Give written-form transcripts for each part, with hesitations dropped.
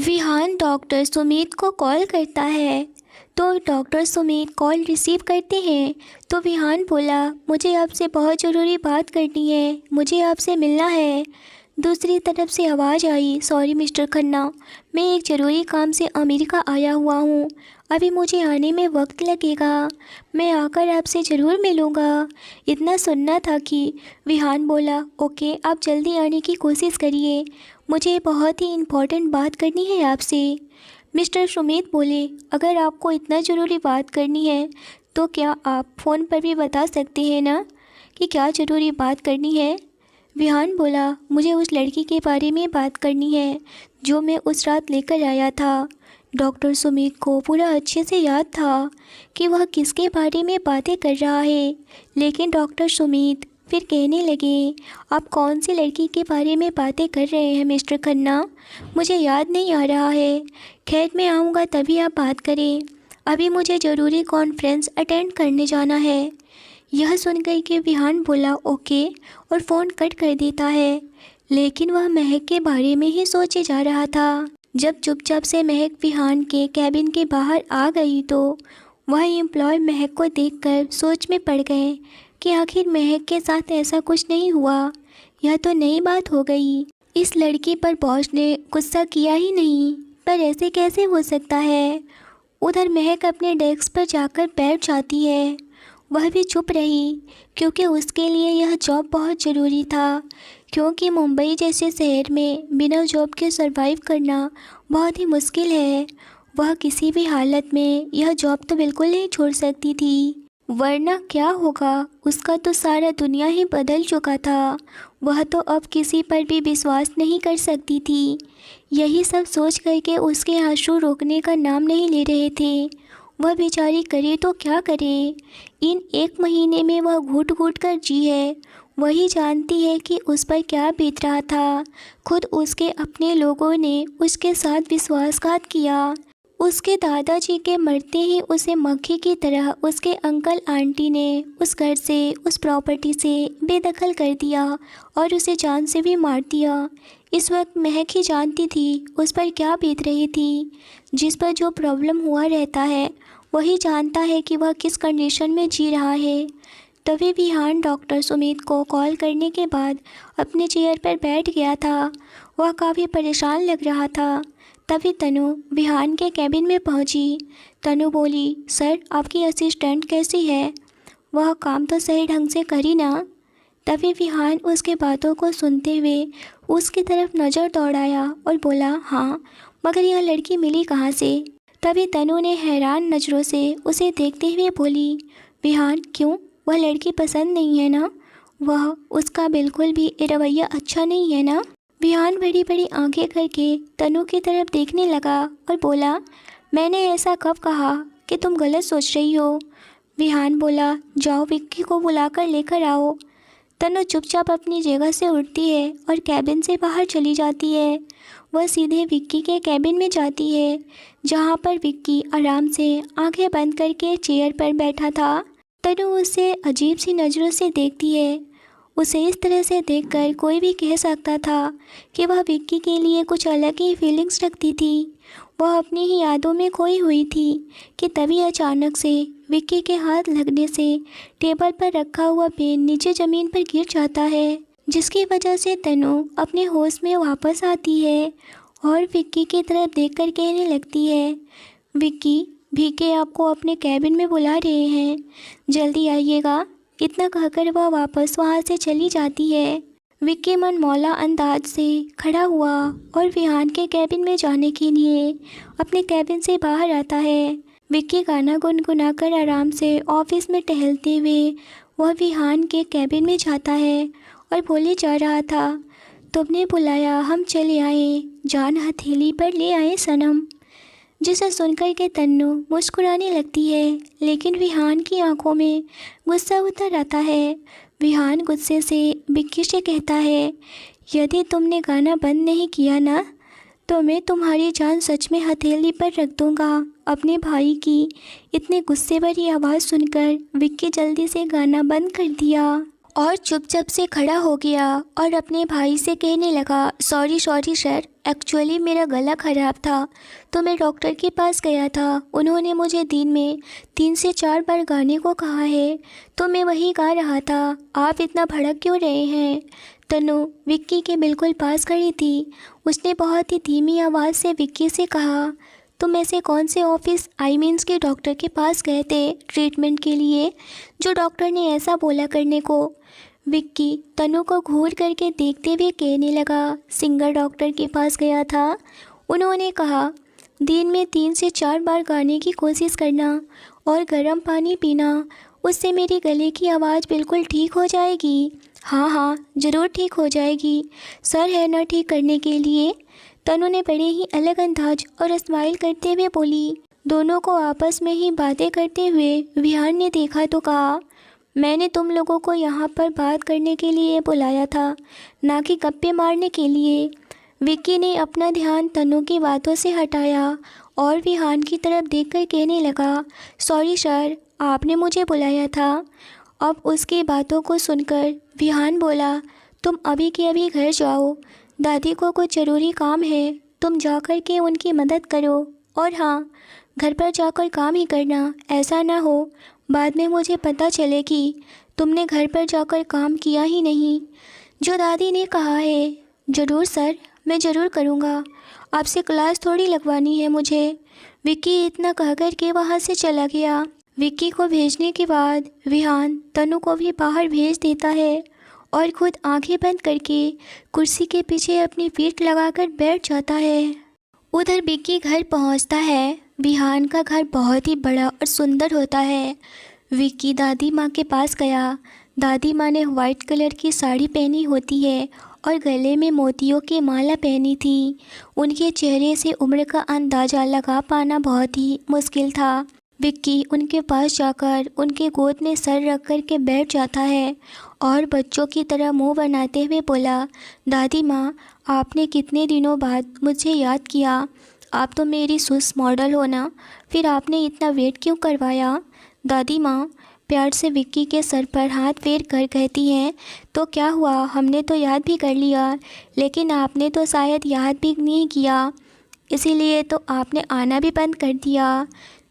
Vihaan doctor Sumit को call करता है। तो डॉक्टर सुमित कॉल रिसीव करते हैं। तो विहान बोला, मुझे आपसे बहुत ज़रूरी बात करनी है, मुझे आपसे मिलना है। दूसरी तरफ से आवाज़ आई, सॉरी मिस्टर खन्ना, मैं एक ज़रूरी काम से अमेरिका आया हुआ हूँ, अभी मुझे आने में वक्त लगेगा, मैं आकर आपसे ज़रूर मिलूँगा। इतना सुनना था कि विहान बोला, ओके आप जल्दी आने की कोशिश करिए, मुझे बहुत ही इम्पोर्टेंट बात करनी है आपसे। मिस्टर सुमित बोले, अगर आपको इतना ज़रूरी बात करनी है तो क्या आप फ़ोन पर भी बता सकते हैं ना कि क्या ज़रूरी बात करनी है। विहान बोला, मुझे उस लड़की के बारे में बात करनी है जो मैं उस रात लेकर आया था। डॉक्टर सुमित को पूरा अच्छे से याद था कि वह किसके बारे में बातें कर रहा है, लेकिन डॉक्टर सुमित फिर कहने लगे, आप कौन सी लड़की के बारे में बातें कर रहे हैं मिस्टर खन्ना, मुझे याद नहीं आ रहा है। खैर मैं आऊँगा तभी आप बात करें, अभी मुझे ज़रूरी कॉन्फ्रेंस अटेंड करने जाना है। यह सुनकर के विहान बोला, ओके, और फ़ोन कट कर देता है। लेकिन वह महक के बारे में ही सोचे जा रहा था। जब चुपचाप से महक विहान के कैबिन के बाहर आ गई तो वह एम्प्लॉय महक को देखकर सोच में पड़ गए कि आखिर महक के साथ ऐसा कुछ नहीं हुआ, यह तो नई बात हो गई। इस लड़की पर बॉस ने गुस्सा किया ही नहीं, पर ऐसे कैसे हो सकता है। उधर महक अपने डेस्क पर जाकर बैठ जाती है। वह भी चुप रही क्योंकि उसके लिए यह जॉब बहुत ज़रूरी था, क्योंकि मुंबई जैसे शहर में बिना जॉब के सरवाइव करना बहुत ही मुश्किल है। वह किसी भी हालत में यह जॉब तो बिल्कुल नहीं छोड़ सकती थी, वरना क्या होगा, उसका तो सारा दुनिया ही बदल चुका था। वह तो अब किसी पर भी विश्वास नहीं कर सकती थी। यही सब सोच करके उसके आंसू रोकने का नाम नहीं ले रहे थे। वह बेचारी करे तो क्या करे। इन 1 महीने में वह घुट घुट कर जी है, वही जानती है कि उस पर क्या बीत रहा था। खुद उसके अपने लोगों ने उसके साथ विश्वासघात किया। उसके दादाजी के मरते ही उसे मक्खी की तरह उसके अंकल आंटी ने उस घर से, उस प्रॉपर्टी से बेदखल कर दिया और उसे जान से भी मार दिया। इस वक्त महक ही जानती थी उस पर क्या बीत रही थी। जिस पर जो प्रॉब्लम हुआ रहता है वही जानता है कि वह किस कंडीशन में जी रहा है। तभी विहान डॉक्टर सुमित को कॉल करने के बाद अपने चेयर पर बैठ गया था। वह काफ़ी परेशान लग रहा था। तभी तनु विहान के कैबिन में पहुंची। तनु बोली, सर आपकी असिस्टेंट कैसी है, वह काम तो सही ढंग से करी ना। तभी विहान उसके बातों को सुनते हुए उसकी तरफ नज़र दौड़ाया और बोला, हाँ, मगर यह लड़की मिली कहाँ से। तभी तनु ने हैरान नज़रों से उसे देखते हुए बोली, विहान क्यों, वह लड़की पसंद नहीं है ना, वह उसका बिल्कुल भी रवैया अच्छा नहीं है ना। विहान बड़ी बड़ी आंखें करके तनु की तरफ देखने लगा और बोला, मैंने ऐसा कब कहा कि तुम गलत सोच रही हो। विहान बोला, जाओ विक्की को बुलाकर लेकर आओ। तनु चुपचाप अपनी जगह से उठती है और कैबिन से बाहर चली जाती है। वह सीधे विक्की के कैबिन में जाती है, जहाँ पर विक्की आराम से आंखें बंद करके चेयर पर बैठा था। तनु उसे अजीब सी नज़रों से देखती है। उसे इस तरह से देखकर कोई भी कह सकता था कि वह विक्की के लिए कुछ अलग ही फीलिंग्स रखती थी। वह अपनी ही यादों में खोई हुई थी कि तभी अचानक से विक्की के हाथ लगने से टेबल पर रखा हुआ पेन नीचे ज़मीन पर गिर जाता है, जिसकी वजह से तनु अपने होश में वापस आती है और विक्की की तरफ देखकर कहने लगती है, विक्की, भीके आपको अपने कैबिन में बुला रहे हैं, जल्दी आइएगा। इतना कहकर वह वापस वहाँ से चली जाती है। विक्की मनमौला अंदाज से खड़ा हुआ और विहान के कैबिन में जाने के लिए अपने कैबिन से बाहर आता है। विक्की गाना गुनगुनाकर आराम से ऑफिस में टहलते हुए वह विहान के कैबिन में जाता है और बोले जा रहा था, तुमने बुलाया हम चले आए, जान हथेली पर ले आए सनम। जिसे सुनकर के तन्नू मुस्कुराने लगती है, लेकिन विहान की आंखों में गुस्सा उतर आता है। विहान गुस्से से विक्की से कहता है, यदि तुमने गाना बंद नहीं किया ना तो मैं तुम्हारी जान सच में हथेली पर रख दूंगा। अपने भाई की इतनी गुस्से भरी आवाज़ सुनकर विक्की जल्दी से गाना बंद कर दिया और चुपचाप से खड़ा हो गया और अपने भाई से कहने लगा, सॉरी सॉरी सर, एक्चुअली मेरा गला ख़राब था तो मैं डॉक्टर के पास गया था। उन्होंने मुझे दिन में 3 से 4 बार गाने को कहा है तो मैं वही गा रहा था। आप इतना भड़क क्यों रहे हैं? तनु विक्की के बिल्कुल पास खड़ी थी। उसने बहुत ही धीमी आवाज़ से विक्की से कहा, तुम ऐसे कौन से ऑफिस मीन्स के डॉक्टर के पास गए थे ट्रीटमेंट के लिए जो डॉक्टर ने ऐसा बोला करने को? विक्की तनु को घूर करके देखते हुए कहने लगा, सिंगर डॉक्टर के पास गया था। उन्होंने कहा दिन में 3 से 4 बार गाने की कोशिश करना और गर्म पानी पीना, उससे मेरी गले की आवाज़ बिल्कुल ठीक हो जाएगी। हाँ हाँ ज़रूर ठीक हो जाएगी, सर है ना ठीक करने के लिए। तनु ने बड़े ही अलग अंदाज और स्माइल करते हुए बोली। दोनों को आपस में ही बातें करते हुए विहान ने देखा तो कहा, मैंने तुम लोगों को यहाँ पर बात करने के लिए बुलाया था, ना कि गप्पे मारने के लिए। विक्की ने अपना ध्यान तनु की बातों से हटाया और विहान की तरफ देखकर कहने लगा, सॉरी सर, आपने मुझे बुलाया था। अब उसकी बातों को सुनकर विहान बोला, तुम अभी के अभी घर जाओ, दादी को कुछ ज़रूरी काम है, तुम जाकर के उनकी मदद करो। और हाँ, घर पर जाकर काम ही करना, ऐसा ना हो बाद में मुझे पता चले कि तुमने घर पर जाकर काम किया ही नहीं। जो दादी ने कहा है। ज़रूर सर, मैं ज़रूर करूँगा, आपसे क्लास थोड़ी लगवानी है मुझे। विक्की इतना कहकर के वहाँ से चला गया। विक्की को भेजने के बाद विहान तनु को भी बाहर भेज देता है और खुद आंखें बंद करके कुर्सी के पीछे अपनी पीठ लगाकर बैठ जाता है। उधर विक्की घर पहुंचता है। विहान का घर बहुत ही बड़ा और सुंदर होता है। विक्की दादी माँ के पास गया। दादी माँ ने वाइट कलर की साड़ी पहनी होती है और गले में मोतियों की माला पहनी थी। उनके चेहरे से उम्र का अंदाज़ा लगा पाना बहुत ही मुश्किल था। विक्की उनके पास जाकर उनके गोद में सर रख कर के बैठ जाता है और बच्चों की तरह मुंह बनाते हुए बोला, दादी माँ, आपने कितने दिनों बाद मुझे याद किया। आप तो मेरी सुस मॉडल हो ना, फिर आपने इतना वेट क्यों करवाया? दादी माँ प्यार से विक्की के सर पर हाथ फेर कर कहती हैं, तो क्या हुआ, हमने तो याद भी कर लिया, लेकिन आपने तो शायद याद भी नहीं किया, इसीलिए तो आपने आना भी बंद कर दिया।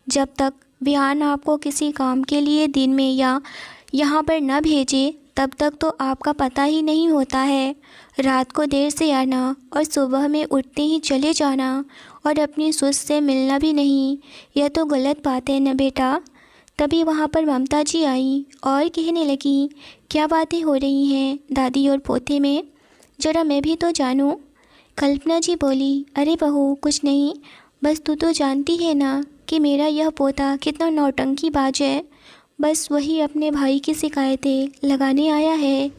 जब तक विहान आपको किसी काम के लिए दिन में या यहाँ पर न भेजे तब तक तो आपका पता ही नहीं होता है। रात को देर से आना और सुबह में उठते ही चले जाना और अपनी सुस से मिलना भी नहीं, यह तो गलत बात है न बेटा। तभी वहाँ पर ममता जी आई और कहने लगी, क्या बातें हो रही हैं दादी और पोते में, ज़रा मैं भी तो जानूँ। कल्पना जी बोली, अरे बहू कुछ नहीं, बस तू तो जानती है ना कि मेरा यह पोता कितना नौटंकीबाज है, बस वही अपने भाई की शिकायतें लगाने आया है।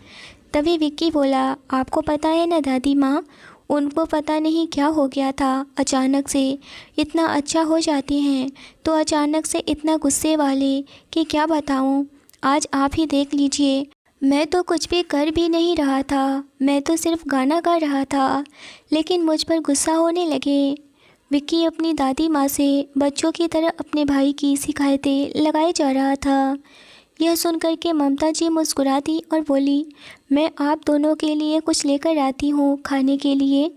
तभी विक्की बोला, आपको पता है ना दादी माँ, उनको पता नहीं क्या हो गया था, अचानक से इतना अच्छा हो जाते हैं तो अचानक से इतना गुस्से वाले कि क्या बताऊँ। आज आप ही देख लीजिए, मैं तो कुछ भी कर भी नहीं रहा था, मैं तो सिर्फ गाना गा रहा था, लेकिन मुझ पर गुस्सा होने लगे। विक्की अपनी दादी माँ से बच्चों की तरह अपने भाई की शिकायतें लगाए जा रहा था। यह सुनकर के ममता जी मुस्कुरा दी और बोली, मैं आप दोनों के लिए कुछ लेकर आती हूँ खाने के लिए,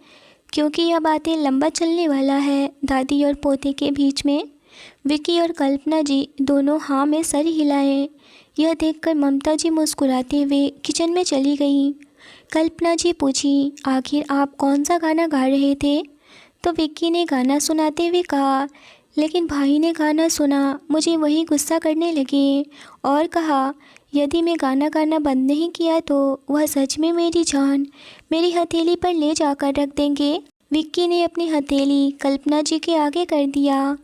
क्योंकि यह बातें लंबा चलने वाला है दादी और पोते के बीच में। विक्की और कल्पना जी दोनों हाँ में सर हिलाए। यह देखकर ममता जी मुस्कुराते हुए किचन में चली गई। कल्पना जी पूछी, आखिर आप कौन सा गाना गा रहे थे? तो विक्की ने गाना सुनाते हुए कहा, लेकिन भाई ने गाना सुना, मुझे वही गुस्सा करने लगे और कहा, यदि मैं गाना गाना बंद नहीं किया तो वह सच में मेरी जान मेरी हथेली पर ले जाकर रख देंगे। विक्की ने अपनी हथेली कल्पना जी के आगे कर दिया।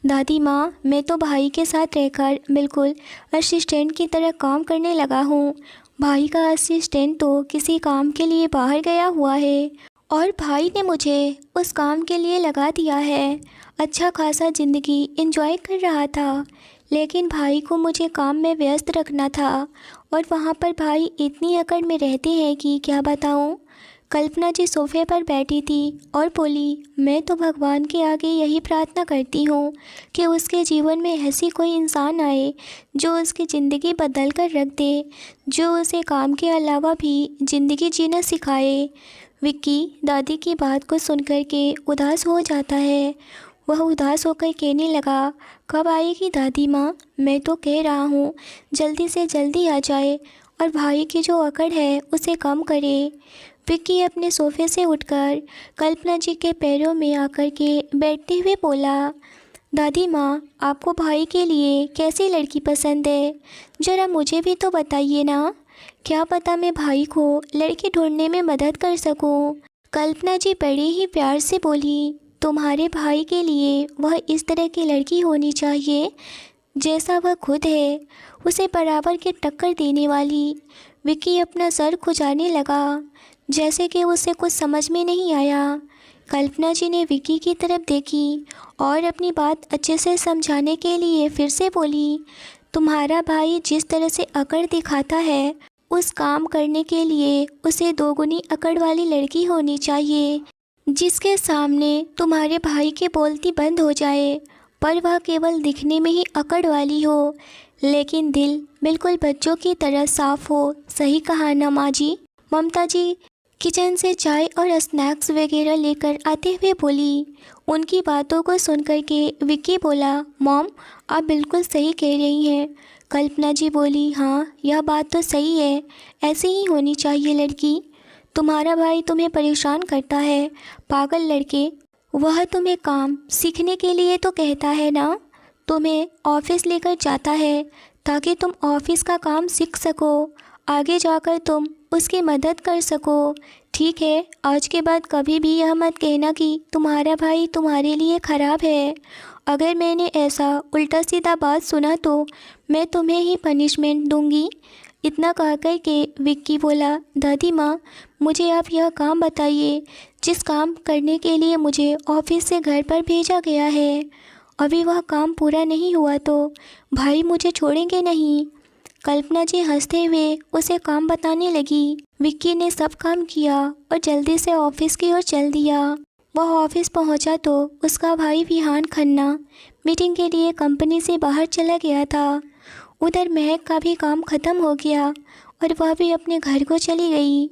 दादी माँ, मैं तो भाई के साथ रहकर बिल्कुल असिस्टेंट की तरह काम करने लगा हूँ। भाई का असिस्टेंट तो किसी काम के लिए बाहर गया हुआ है और भाई ने मुझे उस काम के लिए लगा दिया है। अच्छा खासा ज़िंदगी एंजॉय कर रहा था, लेकिन भाई को मुझे काम में व्यस्त रखना था और वहाँ पर भाई इतनी अकड़ में रहते हैं कि क्या बताऊँ। कल्पना जी सोफे पर बैठी थी और बोली, मैं तो भगवान के आगे यही प्रार्थना करती हूँ कि उसके जीवन में ऐसी कोई इंसान आए जो उसकी ज़िंदगी बदल कर रख दे, जो उसे काम के अलावा भी ज़िंदगी जीना सिखाए। विक्की दादी की बात को सुनकर के उदास हो जाता है। वह उदास होकर कहने लगा, कब आएगी दादी माँ? मैं तो कह रहा हूँ जल्दी से जल्दी आ जाए और भाई की जो अकड़ है उसे कम करे। विक्की अपने सोफे से उठकर कल्पना जी के पैरों में आकर के बैठते हुए बोला, दादी माँ, आपको भाई के लिए कैसी लड़की पसंद है? ज़रा मुझे भी तो बताइए ना। क्या पता मैं भाई को लड़की ढूंढने में मदद कर सकूं। कल्पना जी बड़े ही प्यार से बोली, तुम्हारे भाई के लिए वह इस तरह की लड़की होनी चाहिए जैसा वह खुद है, उसे बराबर की टक्कर देने वाली। विक्की अपना सर खुजाने लगा, जैसे कि उसे कुछ समझ में नहीं आया। कल्पना जी ने विक्की की तरफ देखी और अपनी बात अच्छे से समझाने के लिए फिर से बोली, तुम्हारा भाई जिस तरह से अकड़ दिखाता है, उस काम करने के लिए उसे दोगुनी अकड़ वाली लड़की होनी चाहिए, जिसके सामने तुम्हारे भाई की बोलती बंद हो जाए, पर वह केवल दिखने में ही अकड़ वाली हो, लेकिन दिल बिल्कुल बच्चों की तरह साफ हो। सही कहा ना माँ जी? ममता जी किचन से चाय और स्नैक्स वगैरह लेकर आते हुए बोली। उनकी बातों को सुनकर के विक्की बोला, मॉम, आप बिल्कुल सही कह रही हैं। कल्पना जी बोली, हाँ यह बात तो सही है, ऐसी ही होनी चाहिए लड़की। तुम्हारा भाई तुम्हें परेशान करता है, पागल लड़के। वह तुम्हें काम सीखने के लिए तो कहता है ना, तुम्हें ऑफिस लेकर जाता है ताकि तुम ऑफिस का काम सीख सको, आगे जाकर तुम उसकी मदद कर सको। ठीक है, आज के बाद कभी भी यह मत कहना कि तुम्हारा भाई तुम्हारे लिए ख़राब है। अगर मैंने ऐसा उल्टा सीधा बात सुना तो मैं तुम्हें ही पनिशमेंट दूंगी। इतना कहकर के विक्की बोला, दादी माँ, मुझे आप यह काम बताइए जिस काम करने के लिए मुझे ऑफिस से घर पर भेजा गया है। अभी वह काम पूरा नहीं हुआ तो भाई मुझे छोड़ेंगे नहीं। कल्पना जी हंसते हुए उसे काम बताने लगी। विक्की ने सब काम किया और जल्दी से ऑफिस की ओर चल दिया। वह ऑफिस पहुंचा तो उसका भाई विहान खन्ना मीटिंग के लिए कंपनी से बाहर चला गया था। उधर महक का भी काम ख़त्म हो गया और वह भी अपने घर को चली गई।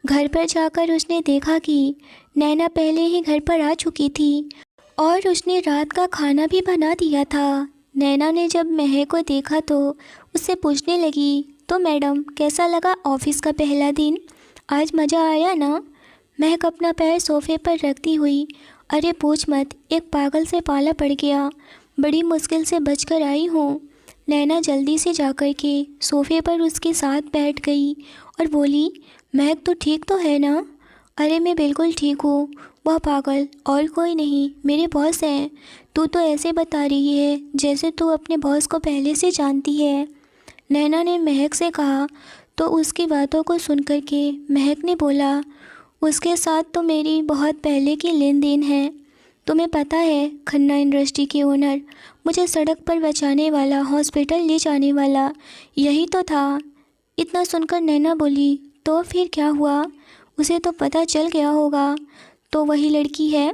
घर पर जाकर उसने देखा कि नैना पहले ही घर पर आ चुकी थी और उसने रात का खाना भी बना दिया था। नैना ने जब महक को देखा तो उससे पूछने लगी, तो मैडम कैसा लगा ऑफिस का पहला दिन? आज मज़ा आया ना? महक अपना पैर सोफे पर रखती हुई, अरे पूछ मत, एक पागल से पाला पड़ गया, बड़ी मुश्किल से बचकर आई हूँ। नैना जल्दी से जाकर के सोफे पर उसके साथ बैठ गई और बोली, महक तो ठीक तो है ना? अरे मैं बिल्कुल ठीक हूँ, वह पागल और कोई नहीं, मेरे बॉस हैं। तू तो ऐसे बता रही है जैसे तू अपने बॉस को पहले से जानती है। नैना ने महक से कहा तो उसकी बातों को सुनकर के महक ने बोला, उसके साथ तो मेरी बहुत पहले की लेन देन है। तुम्हें पता है, खन्ना इंडस्ट्री के ओनर, मुझे सड़क पर बचाने वाला, हॉस्पिटल ले जाने वाला, यही तो था। इतना सुनकर नैना बोली, तो फिर क्या हुआ? उसे तो पता चल गया होगा। तो वही लड़की है?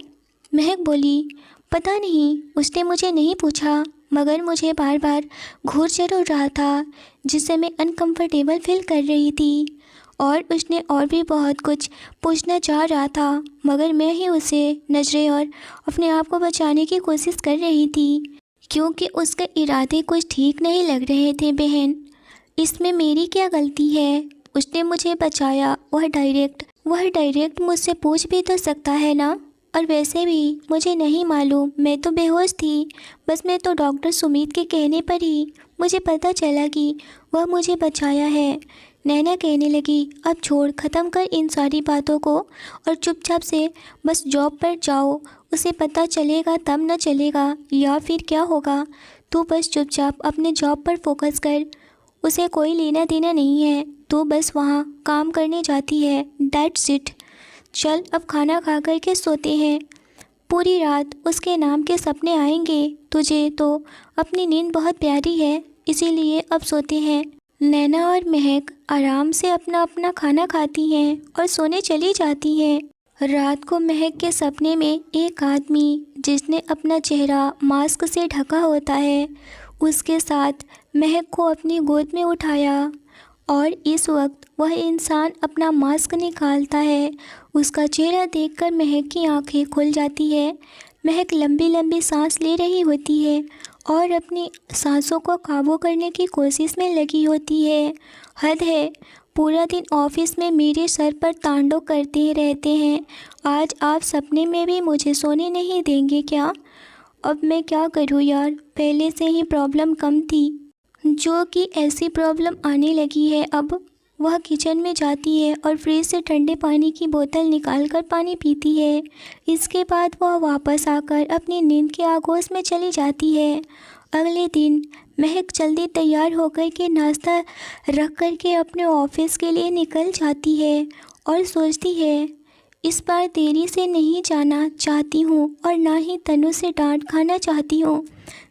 महक बोली, पता नहीं, उसने मुझे नहीं पूछा, मगर मुझे बार बार घूर जरूर रहा था जिससे मैं अनकंफर्टेबल फील कर रही थी। और उसने और भी बहुत कुछ पूछना चाह रहा था, मगर मैं ही उसे नज़रें और अपने आप को बचाने की कोशिश कर रही थी, क्योंकि उसके इरादे कुछ ठीक नहीं लग रहे थे। बहन, इसमें मेरी क्या गलती है? उसने मुझे बचाया। वह डायरेक्ट मुझसे पूछ भी तो सकता है ना। और वैसे भी मुझे नहीं मालूम, मैं तो बेहोश थी। बस मैं तो डॉक्टर सुमित के कहने पर ही मुझे पता चला कि वह मुझे बचाया है। नैना कहने लगी, अब छोड़, ख़त्म कर इन सारी बातों को और चुपचाप से बस जॉब पर जाओ। उसे पता चलेगा तब न चलेगा, या फिर क्या होगा। तू बस चुपचाप अपने जॉब पर फोकस कर, उसे कोई लेना देना नहीं है। तू बस वहाँ काम करने जाती है, दैट्स इट। चल अब खाना खा कर के सोते हैं। पूरी रात उसके नाम के सपने आएंगे। तुझे तो अपनी नींद बहुत प्यारी है, इसीलिए अब सोते हैं। नैना और महक आराम से अपना अपना खाना खाती हैं और सोने चली जाती हैं। रात को महक के सपने में एक आदमी, जिसने अपना चेहरा मास्क से ढका होता है, उसके साथ महक को अपनी गोद में उठाया और इस वक्त वह इंसान अपना मास्क निकालता है। उसका चेहरा देखकर महक की आंखें खुल जाती है। महक लंबी लंबी सांस ले रही होती है और अपनी सांसों को काबू करने की कोशिश में लगी होती है। हद है, पूरा दिन ऑफिस में मेरे सर पर तांडव करते रहते हैं। आज आप सपने में भी मुझे सोने नहीं देंगे क्या? अब मैं क्या करूँ यार, पहले से ही प्रॉब्लम कम थी, जो कि ऐसी प्रॉब्लम आने लगी है अब। वह किचन में जाती है और फ्रिज से ठंडे पानी की बोतल निकालकर पानी पीती है। इसके बाद वह वापस आकर अपनी नींद के आगोश में चली जाती है। अगले दिन महक जल्दी तैयार होकर के नाश्ता रख कर के अपने ऑफिस के लिए निकल जाती है और सोचती है, इस बार देरी से नहीं जाना चाहती हूँ और ना ही तनु से डांट खाना चाहती हूँ।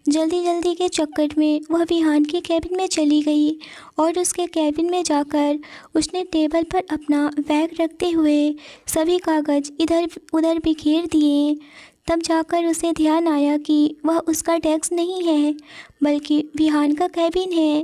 जल्दी जल्दी के चक्कर में वह विहान के कैबिन में चली गई और उसके कैबिन में जाकर उसने टेबल पर अपना बैग रखते हुए सभी कागज़ इधर उधर बिखेर दिए। तब जाकर उसे ध्यान आया कि वह उसका डेस्क नहीं है बल्कि विहान का कैबिन है।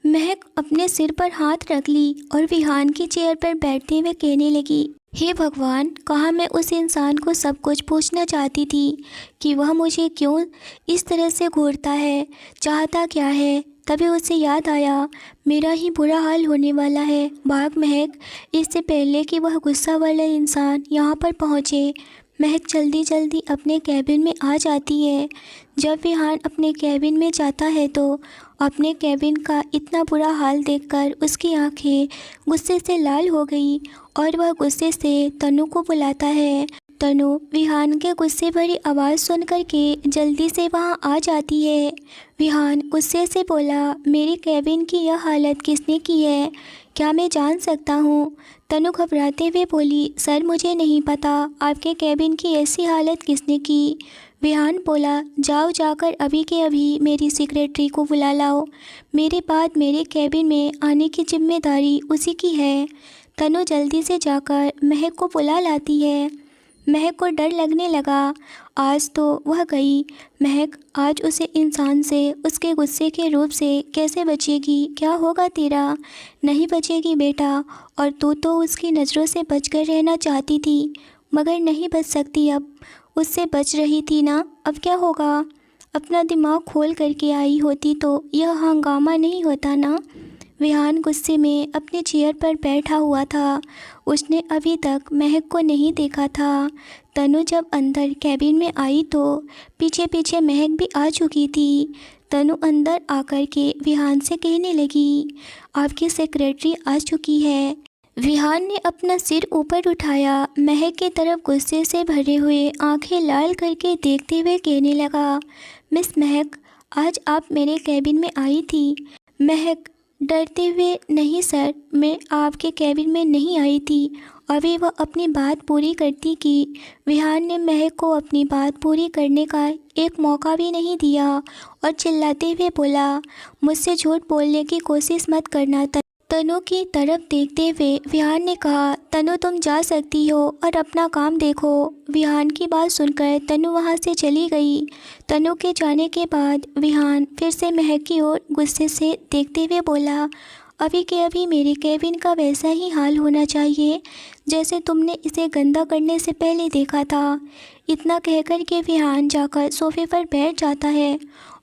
महक अपने सिर पर हाथ रख ली और विहान की चेयर पर बैठते हुए कहने लगी, हे भगवान, कहाँ मैं उस इंसान को सब कुछ पूछना चाहती थी कि वह मुझे क्यों इस तरह से घूरता है, चाहता क्या है। तभी उसे याद आया, मेरा ही बुरा हाल होने वाला है। भाग महक, इससे पहले कि वह गुस्सा वाला इंसान यहाँ पर पहुँचे। महक जल्दी जल्दी अपने कैबिन में आ जाती है। जब विहान अपने कैबिन में जाता है तो अपने कैबिन का इतना बुरा हाल देखकर उसकी आंखें गुस्से से लाल हो गई और वह गुस्से से तनु को बुलाता है। तनु विहान के गुस्से भरी आवाज़ सुन कर के जल्दी से वहाँ आ जाती है। विहान गुस्से से बोला, मेरी कैबिन की यह हालत किसने की है, क्या मैं जान सकता हूँ? तनु घबराते हुए बोली, सर मुझे नहीं पता आपके कैबिन की ऐसी हालत किसने की। विहान बोला, जाओ जाकर अभी के अभी मेरी सेक्रेटरी को बुला लाओ। मेरे बाद मेरे कैबिन में आने की जिम्मेदारी उसी की है। तनु जल्दी से जाकर महक को बुला लाती है। महक को डर लगने लगा, आज तो वह गई। महक आज उसे इंसान से, उसके गुस्से के रूप से कैसे बचेगी? क्या होगा तेरा? नहीं बचेगी बेटा, और तू तो उसकी नज़रों से बचकर रहना चाहती थी मगर नहीं बच सकती। अब उससे बच रही थी ना, अब क्या होगा? अपना दिमाग खोल करके आई होती तो यह हंगामा नहीं होता ना। विहान गुस्से में अपने चेयर पर बैठा हुआ था। उसने अभी तक महक को नहीं देखा था। तनु जब अंदर कैबिन में आई तो पीछे पीछे महक भी आ चुकी थी। तनु अंदर आकर के विहान से कहने लगी, आपकी सेक्रेटरी आ चुकी है। विहान ने अपना सिर ऊपर उठाया, महक की तरफ गुस्से से भरे हुए आंखें लाल करके देखते हुए कहने लगा, मिस महक, आज आप मेरे कैबिन में आई थी। महक डरते हुए, नहीं सर, मैं आपके कैबिन में नहीं आई थी। अभी वह अपनी बात पूरी करती कि विहान ने महक को अपनी बात पूरी करने का एक मौका भी नहीं दिया और चिल्लाते हुए बोला, मुझसे झूठ बोलने की कोशिश मत करना। तनु की तरफ देखते हुए विहान ने कहा, तनु तुम जा सकती हो और अपना काम देखो। विहान की बात सुनकर तनु वहाँ से चली गई। तनु के जाने के बाद विहान फिर से महक की ओर गुस्से से देखते हुए बोला, अभी के अभी मेरे कैबिन का वैसा ही हाल होना चाहिए जैसे तुमने इसे गंदा करने से पहले देखा था। इतना कहकर के विहान जाकर सोफे पर बैठ जाता है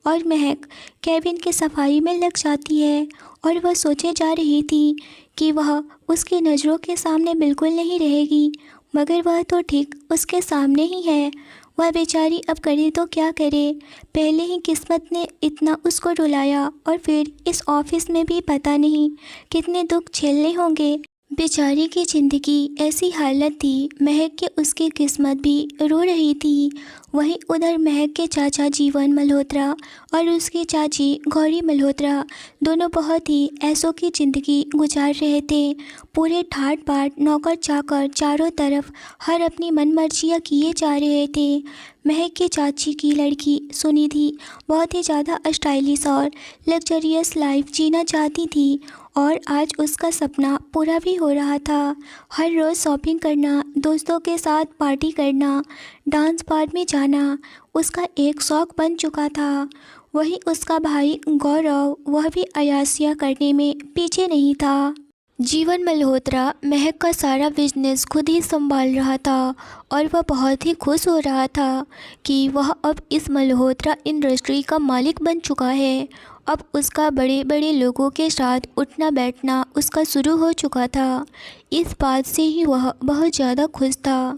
और महक कैबिन की सफाई में लग जाती है और वह सोचे जा रही थी कि वह उसकी नज़रों के सामने बिल्कुल नहीं रहेगी, मगर वह तो ठीक उसके सामने ही है। वह बेचारी अब करे तो क्या करे, पहले ही किस्मत ने इतना उसको रुलाया और फिर इस ऑफिस में भी पता नहीं कितने दुख झेलने होंगे। बेचारी की ज़िंदगी ऐसी हालत थी, महक के उसकी किस्मत भी रो रही थी। वहीं उधर महक के चाचा जीवन मल्होत्रा और उसकी चाची गौरी मल्होत्रा दोनों बहुत ही ऐसों की ज़िंदगी गुजार रहे थे। पूरे ठाट बाट नौकर चाकर चारों तरफ हर अपनी मनमर्जियाँ किए जा रहे थे। महक की चाची की लड़की सुनिधि बहुत ही ज़्यादा स्टाइलिश और लग्जरियस लाइफ जीना चाहती थी और आज उसका सपना पूरा भी हो रहा था। हर रोज़ शॉपिंग करना, दोस्तों के साथ पार्टी करना, डांस बार में जाना उसका एक शौक़ बन चुका था। वहीं उसका भाई गौरव, वह भी अय्याशियाँ करने में पीछे नहीं था। जीवन मल्होत्रा महक का सारा बिजनेस खुद ही संभाल रहा था और वह बहुत ही खुश हो रहा था कि वह अब इस मल्होत्रा इंडस्ट्री का मालिक बन चुका है। अब उसका बड़े बड़े लोगों के साथ उठना बैठना उसका शुरू हो चुका था। इस बात से ही वह बहुत ज़्यादा खुश था।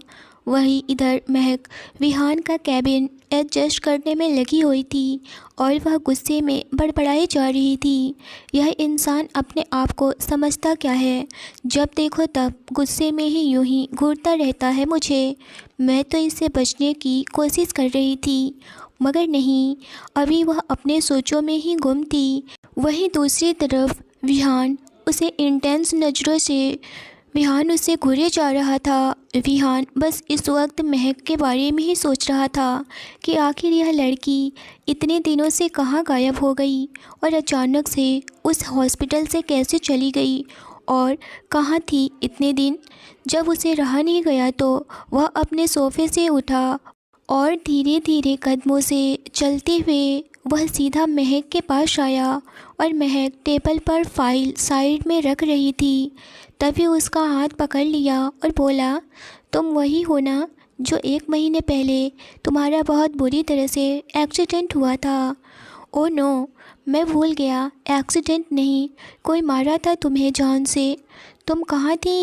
वहीं इधर महक विहान का कैबिन एडजस्ट करने में लगी हुई थी और वह गुस्से में बड़बड़ाई जा रही थी। यह इंसान अपने आप को समझता क्या है, जब देखो तब गुस्से में ही यूं ही घूरता रहता है मुझे। मैं तो इससे बचने की कोशिश कर रही थी, मगर नहीं, अभी वह अपने सोचों में ही गुम थी। वहीं दूसरी तरफ विहान उसे इंटेंस नज़रों से विहान उससे घूरे जा रहा था। विहान बस इस वक्त महक के बारे में ही सोच रहा था कि आखिर यह लड़की इतने दिनों से कहाँ गायब हो गई और अचानक से उस हॉस्पिटल से कैसे चली गई और कहाँ थी इतने दिन। जब उसे रहा नहीं गया तो वह अपने सोफ़े से उठा और धीरे धीरे कदमों से चलते हुए वह सीधा महक के पास आया और महक टेबल पर फाइल साइड में रख रही थी। तभी उसका हाथ पकड़ लिया और बोला, तुम वही हो ना जो 1 महीने पहले तुम्हारा बहुत बुरी तरह से एक्सीडेंट हुआ था। ओह नो, मैं भूल गया, एक्सीडेंट नहीं, कोई मारा था तुम्हें जान से। तुम कहाँ थी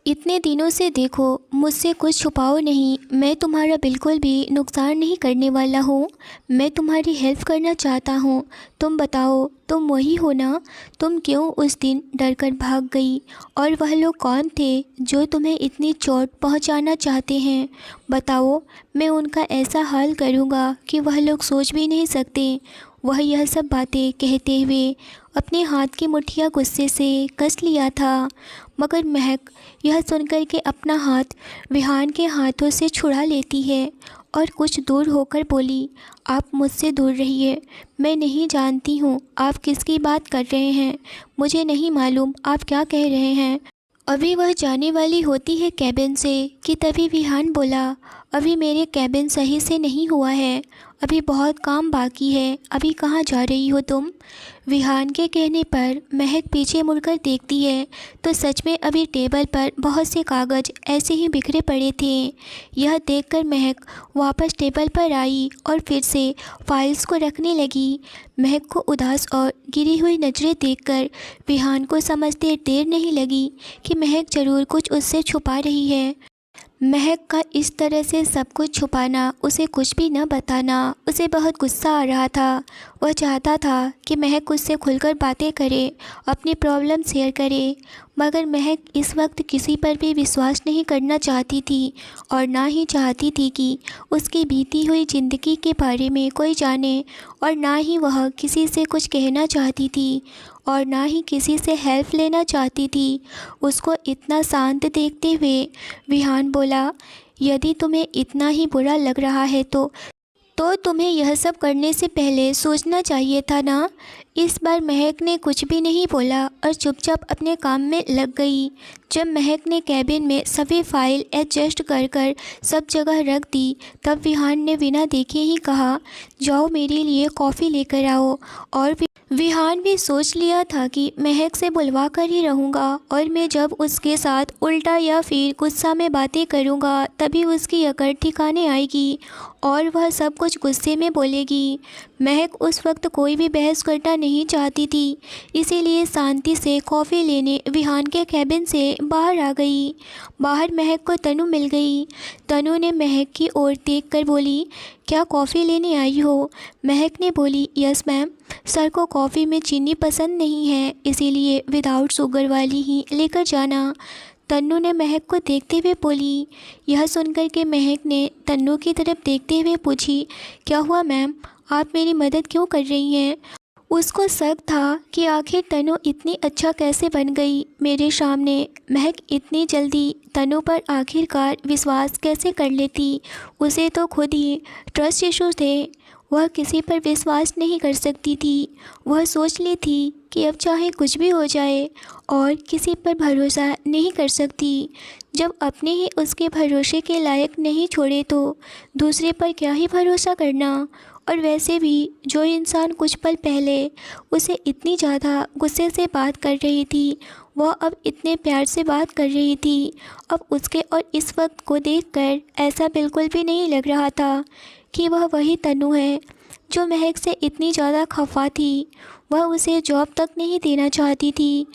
इतने दिनों से। देखो, मुझसे कुछ छुपाओ नहीं, मैं तुम्हारा बिल्कुल भी नुकसान नहीं करने वाला हूँ। मैं तुम्हारी हेल्प करना चाहता हूँ। तुम बताओ, तुम वही हो ना? तुम क्यों उस दिन डर कर भाग गई? और वह लोग कौन थे जो तुम्हें इतनी चोट पहुँचाना चाहते हैं? बताओ, मैं उनका ऐसा हाल करूँगा कि वह लोग सोच भी नहीं सकते। वह यह सब बातें कहते हुए अपने हाथ की मुठ्ठियाँ गुस्से से कस लिया था, मगर महक यह सुनकर के अपना हाथ विहान के हाथों से छुड़ा लेती है और कुछ दूर होकर बोली, आप मुझसे दूर रहिए। मैं नहीं जानती हूँ आप किसकी बात कर रहे हैं। मुझे नहीं मालूम आप क्या कह रहे हैं। अभी वह जाने वाली होती है कैबिन से कि तभी विहान बोला, अभी मेरे कैबिन सही से नहीं हुआ है, अभी बहुत काम बाकी है। अभी कहाँ जा रही हो तुम? विहान के कहने पर महक पीछे मुड़कर देखती है तो सच में अभी टेबल पर बहुत से कागज़ ऐसे ही बिखरे पड़े थे। यह देखकर महक वापस टेबल पर आई और फिर से फाइल्स को रखने लगी। महक को उदास और गिरी हुई नज़रें देखकर विहान को समझते देर नहीं लगी कि महक ज़रूर कुछ उससे छुपा रही है। महक का इस तरह से सब कुछ छुपाना, उसे कुछ भी न बताना, उसे बहुत गुस्सा आ रहा था। वह चाहता था कि महक उससे खुलकर बातें करे, अपनी प्रॉब्लम शेयर करे, मगर महक इस वक्त किसी पर भी विश्वास नहीं करना चाहती थी और ना ही चाहती थी कि उसकी बीती हुई ज़िंदगी के बारे में कोई जाने, और ना ही वह किसी से कुछ कहना चाहती थी और ना ही किसी से हेल्प लेना चाहती थी। उसको इतना शांत देखते हुए विहान बोला, यदि तुम्हें इतना ही बुरा लग रहा है तो तुम्हें यह सब करने से पहले सोचना चाहिए था ना। इस बार महक ने कुछ भी नहीं बोला और चुपचाप अपने काम में लग गई। जब महक ने कैबिन में सभी फाइल एडजस्ट कर कर सब जगह रख दी, तब विहान ने बिना देखे ही कहा, जाओ मेरे लिए कॉफ़ी लेकर आओ। और विहान भी सोच लिया था कि महक से बुलवा कर ही रहूँगा और मैं जब उसके साथ उल्टा या फिर गुस्सा में बातें करूँगा तभी उसकी अकड़ ठिकाने आएगी और वह सब कुछ गुस्से में बोलेगी। महक उस वक्त कोई भी बहस करना नहीं चाहती थी, इसीलिए शांति से कॉफ़ी लेने विहान के कैबिन से बाहर आ गई। बाहर महक को तनु मिल गई। तनु ने महक की ओर देखकर बोली, क्या कॉफ़ी लेने आई हो? महक ने बोली, यस मैम, सर को कॉफ़ी में चीनी पसंद नहीं है, इसीलिए विदाउट शुगर वाली ही लेकर जाना। तन्नू ने महक को देखते हुए बोली। यह सुनकर के महक ने तन्नू की तरफ देखते हुए पूछी, क्या हुआ मैम, आप मेरी मदद क्यों कर रही हैं? उसको शक था कि आखिर तनु इतनी अच्छा कैसे बन गई मेरे सामने। महक इतनी जल्दी तनु पर आखिरकार विश्वास कैसे कर लेती? उसे तो खुद ही ट्रस्ट इशू थे। वह किसी पर विश्वास नहीं कर सकती थी। वह सोच ली थी कि अब चाहे कुछ भी हो जाए और किसी पर भरोसा नहीं कर सकती। जब अपने ही उसके भरोसे के लायक नहीं छोड़े तो दूसरे पर क्या ही भरोसा करना। और वैसे भी जो इंसान कुछ पल पहले उसे इतनी ज़्यादा गुस्से से बात कर रही थी, वह अब इतने प्यार से बात कर रही थी। अब उसके और इस वक्त को देखकर ऐसा बिल्कुल भी नहीं लग रहा था कि वह वही तनु है जो महक से इतनी ज़्यादा खफा थी। वह उसे जॉब तक नहीं देना चाहती थी।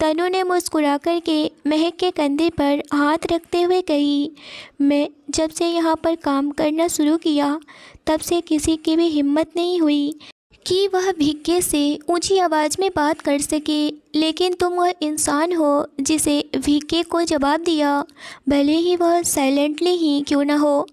तनु ने मुस्कुरा कर के महक के कंधे पर हाथ रखते हुए कही, मैं जब से यहाँ पर काम करना शुरू किया तब से किसी की भी हिम्मत नहीं हुई कि वह भिक्के से ऊंची आवाज़ में बात कर सके, लेकिन तुम वह इंसान हो जिसे भिक्के को जवाब दिया, भले ही वह साइलेंटली ही क्यों ना हो।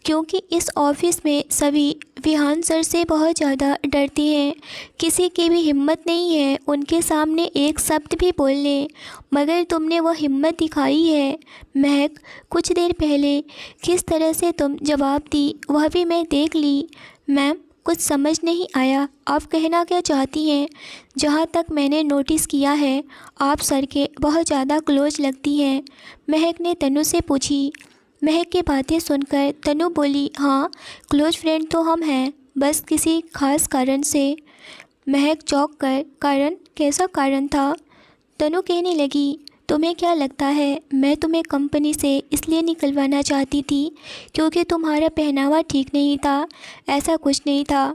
क्योंकि इस ऑफिस में सभी विहान सर से बहुत ज़्यादा डरते हैं। किसी की भी हिम्मत नहीं है उनके सामने एक शब्द भी बोलने, मगर तुमने वो हिम्मत दिखाई है महक। कुछ देर पहले किस तरह से तुम जवाब दी वह भी मैं देख ली। मैम, कुछ समझ नहीं आया आप कहना क्या चाहती हैं। जहाँ तक मैंने नोटिस किया है आप सर के बहुत ज़्यादा क्लोज लगती हैं, महक ने तनु से पूछी। महक की बातें सुनकर तनु बोली, हाँ क्लोज फ्रेंड तो हम हैं, बस किसी खास कारण से। महक चौंक कर, कारण? कैसा कारण था? तनु कहने लगी, तुम्हें क्या लगता है मैं तुम्हें कंपनी से इसलिए निकलवाना चाहती थी क्योंकि तुम्हारा पहनावा ठीक नहीं था? ऐसा कुछ नहीं था।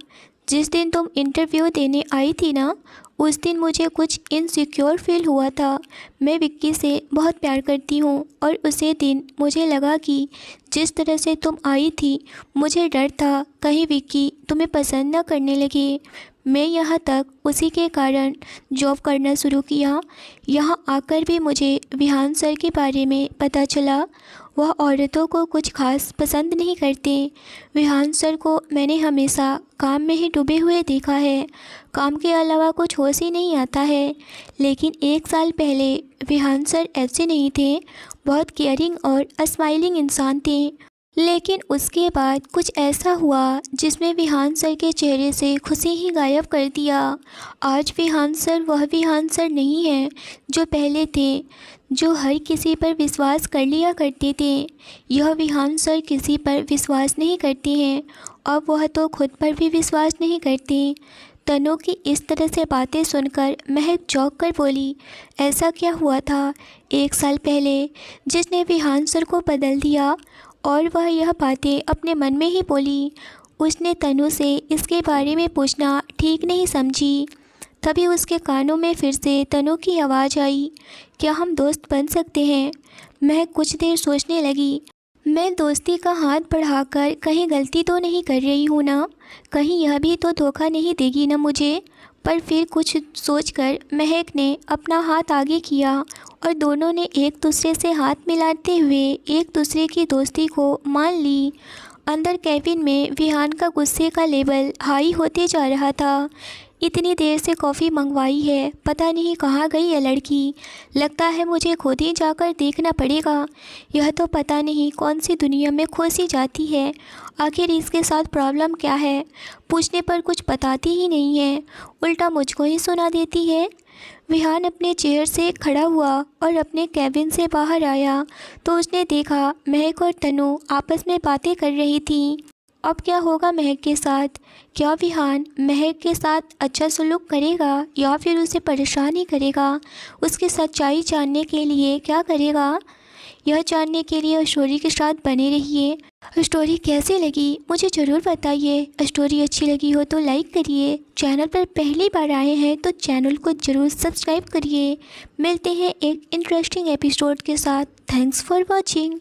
जिस दिन तुम इंटरव्यू देने आई थी ना, उस दिन मुझे कुछ इनसिक्योर फील हुआ था। मैं विक्की से बहुत प्यार करती हूँ और उसी दिन मुझे लगा कि जिस तरह से तुम आई थी मुझे डर था कहीं विक्की तुम्हें पसंद न करने लगे। मैं यहाँ तक उसी के कारण जॉब करना शुरू किया। यहाँ आकर भी मुझे विहान सर के बारे में पता चला। वह औरतों को कुछ खास पसंद नहीं करते। विहान सर को मैंने हमेशा काम में ही डूबे हुए देखा है, काम के अलावा कुछ होश ही नहीं आता है। लेकिन 1 साल पहले विहान सर ऐसे नहीं थे, बहुत केयरिंग और स्माइलिंग इंसान थे। लेकिन उसके बाद कुछ ऐसा हुआ जिसमें विहान सर के चेहरे से खुशी ही गायब कर दिया। आज विहान सर वह विहान सर नहीं हैं जो पहले थे, जो हर किसी पर विश्वास कर लिया करते थे। यह विहान सर किसी पर विश्वास नहीं करते हैं, अब वह तो खुद पर भी विश्वास नहीं करते। तनु की इस तरह से बातें सुनकर महक चौंक कर बोली, ऐसा क्या हुआ था 1 साल पहले जिसने विहान सर को बदल दिया? और वह यह बातें अपने मन में ही बोली। उसने तनु से इसके बारे में पूछना ठीक नहीं समझी। तभी उसके कानों में फिर से तनु की आवाज़ आई, क्या हम दोस्त बन सकते हैं? मैं कुछ देर सोचने लगी, मैं दोस्ती का हाथ बढ़ाकर कहीं गलती तो नहीं कर रही हूँ ना? कहीं यह भी तो धोखा नहीं देगी ना मुझे? पर फिर कुछ सोचकर महक ने अपना हाथ आगे किया और दोनों ने एक दूसरे से हाथ मिलाते हुए एक दूसरे की दोस्ती को मान ली। अंदर कैबिन में विहान का गुस्से का लेवल हाई होते जा रहा था। इतनी देर से कॉफ़ी मंगवाई है, पता नहीं कहाँ गई ये लड़की। लगता है मुझे खुद ही जाकर देखना पड़ेगा। यह तो पता नहीं कौन सी दुनिया में खो सी जाती है। आखिर इसके साथ प्रॉब्लम क्या है? पूछने पर कुछ बताती ही नहीं है, उल्टा मुझको ही सुना देती है। विहान अपने चेयर से खड़ा हुआ और अपने कैबिन से बाहर आया तो उसने देखा महक और तनु आपस में बातें कर रही थी। अब क्या होगा महक के साथ? क्या विहान महक के साथ अच्छा सलूक करेगा या फिर उसे परेशान ही करेगा? उसकी सच्चाई जानने के लिए क्या करेगा? यह जानने के लिए स्टोरी के साथ बने रहिए। स्टोरी कैसी लगी मुझे ज़रूर बताइए। स्टोरी अच्छी लगी हो तो लाइक करिए। चैनल पर पहली बार आए हैं तो चैनल को ज़रूर सब्सक्राइब करिए। मिलते हैं एक इंटरेस्टिंग एपिसोड के साथ। Thanks for watching.